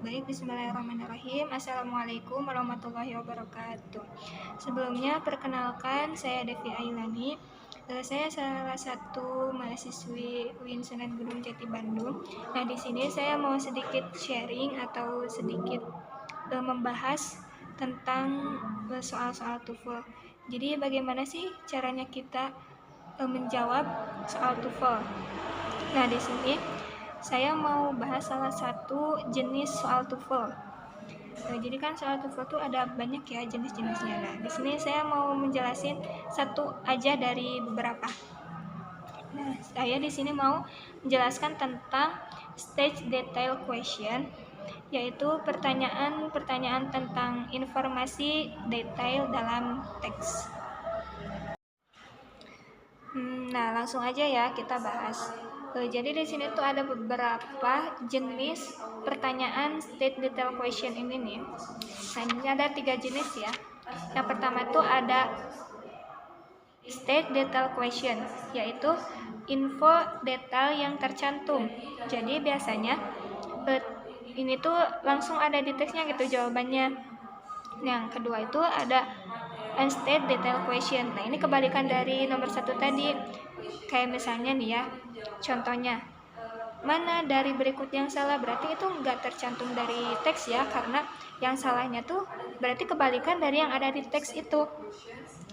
Baik, bismillahirrahmanirrahim. Assalamualaikum warahmatullahi wabarakatuh. Sebelumnya, perkenalkan, saya Devi Ailani. Saya salah satu mahasiswi UIN Sunan Gunung Jati Bandung. Nah, di sini saya mau sedikit sharing atau sedikit membahas tentang soal-soal TOEFL. Jadi, bagaimana sih caranya kita menjawab soal TOEFL? Nah, di sini saya mau bahas salah satu jenis soal TOEFL. Jadi kan soal TOEFL tuh ada banyak ya jenis-jenisnya. Nah, di sini saya mau menjelasin satu aja dari beberapa. Nah, saya di sini mau menjelaskan tentang stage detail question, yaitu pertanyaan-pertanyaan tentang informasi detail dalam teks. Nah, langsung aja ya kita bahas. Jadi di sini tuh ada beberapa jenis pertanyaan state detail question ini nih. Nah, ini ada 3 jenis ya. Yang pertama tuh ada state detail question, yaitu info detail yang tercantum. Jadi biasanya ini tuh langsung ada di teksnya gitu jawabannya. Yang kedua itu ada unstate detail question. Nah, ini kebalikan dari nomor 1 tadi. Kayak misalnya nih ya, contohnya, mana dari berikut yang salah? Berarti itu nggak tercantum dari teks ya, karena yang salahnya tuh berarti kebalikan dari yang ada di teks itu.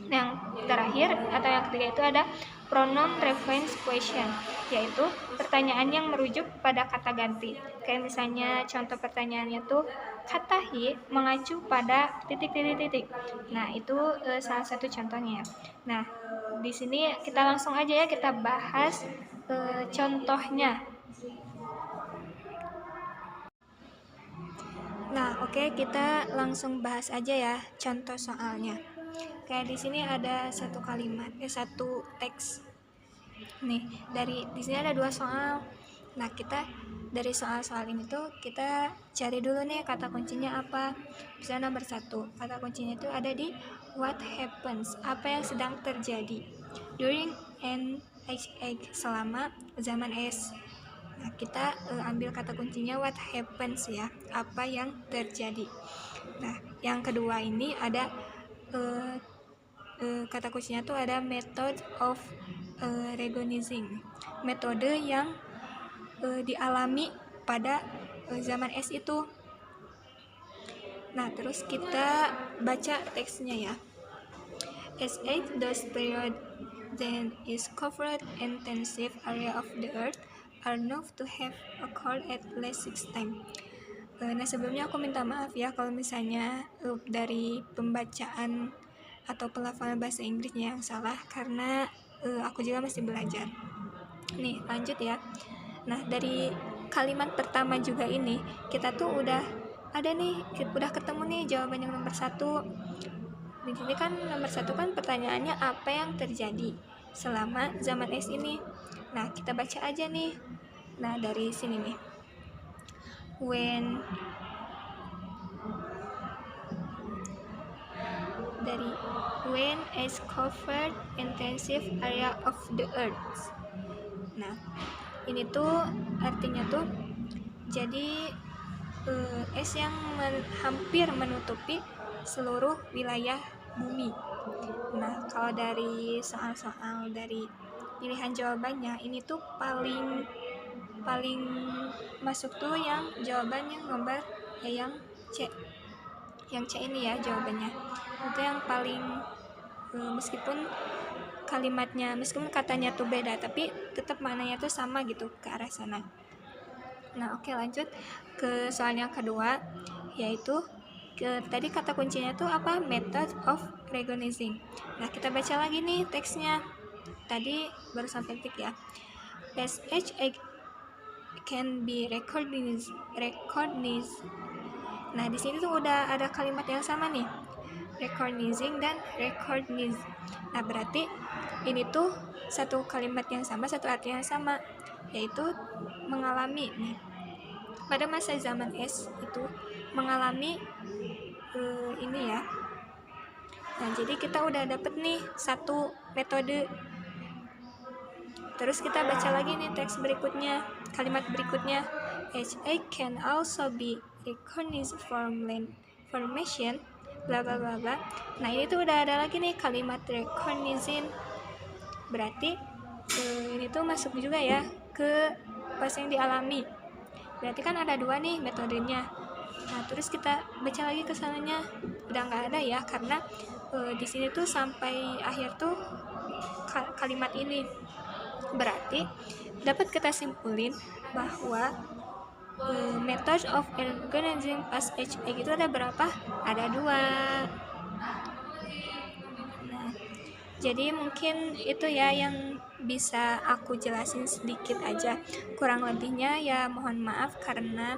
Yang terakhir atau yang ketiga itu ada pronoun reference question, yaitu pertanyaan yang merujuk pada kata ganti. Kayak misalnya contoh pertanyaannya tuh, kata he mengacu pada titik-titik-titik. Nah, itu salah satu contohnya. Nah, di sini kita langsung aja ya kita bahas contohnya. Nah, oke, kita langsung bahas aja ya contoh soalnya. Kayak di sini ada satu kalimat, satu teks. Nih, di sini ada 2 soal. Nah, kita dari soal-soal ini tuh kita cari dulu nih kata kuncinya apa. Misalnya nomor 1, kata kuncinya itu ada di what happens, apa yang sedang terjadi during an age, selama zaman es. Nah, kita ambil kata kuncinya what happens ya, apa yang terjadi. Nah, yang kedua ini ada kata kuncinya tuh ada method of recognizing, metode yang dialami pada zaman es itu. Nah, terus kita baca teksnya ya. As age those period then is covered intensive area of the earth are known to have occurred at least 6 times. Nah, sebelumnya aku minta maaf ya kalau misalnya dari pembacaan atau pelafalan bahasa Inggrisnya yang salah, karena aku juga masih belajar. Nih, lanjut ya. Nah, dari kalimat pertama juga ini kita tuh udah ketemu nih jawaban yang nomor 1. Di sini kan nomor 1 kan pertanyaannya apa yang terjadi selama zaman es ini. Nah, kita baca aja nih. Nah, dari sini nih. When ice covered intensive area of the earth. Nah, ini tuh artinya tuh jadi es yang hampir menutupi seluruh wilayah bumi. Nah, kalau dari soal-soal dari pilihan jawabannya ini tuh paling masuk tuh yang jawaban yang nomor yang C. Yang C ini ya jawabannya. Itu yang paling meskipun katanya tuh beda, tapi tetap maknanya tuh sama gitu ke arah sana. Nah, oke, lanjut ke soal yang kedua, yaitu tadi kata kuncinya tuh apa? Method of recognizing. Nah, kita baca lagi nih teksnya. Tadi baru sampai titik ya. SH can be recognized. Nah, di sini tuh udah ada kalimat yang sama nih. Recognizing dan recognize. Nah, berarti ini tuh satu kalimat yang sama, satu arti yang sama, yaitu mengalami nih. Pada masa zaman es itu mengalami ini ya. Nah, jadi kita udah dapet nih satu metode. Terus kita baca lagi nih teks berikutnya, kalimat berikutnya. HA can also be recognized formation bla bla bla bla. Nah ini tuh udah ada lagi nih kalimat recognizing, berarti ini tuh masuk juga ya ke pas yang dialami. Berarti kan ada dua nih metodenya. Nah terus kita baca lagi kesananya udah nggak ada ya, karena di sini tuh sampai akhir tuh kalimat ini. Berarti dapat kita simpulin bahwa methods of organizing past HA itu ada berapa? Ada 2. Nah, jadi mungkin itu ya yang bisa aku jelasin sedikit aja. Kurang lebihnya ya mohon maaf karena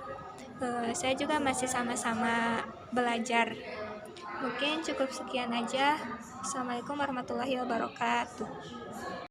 saya juga masih sama-sama belajar. Mungkin cukup sekian aja. Assalamualaikum warahmatullahi wabarakatuh.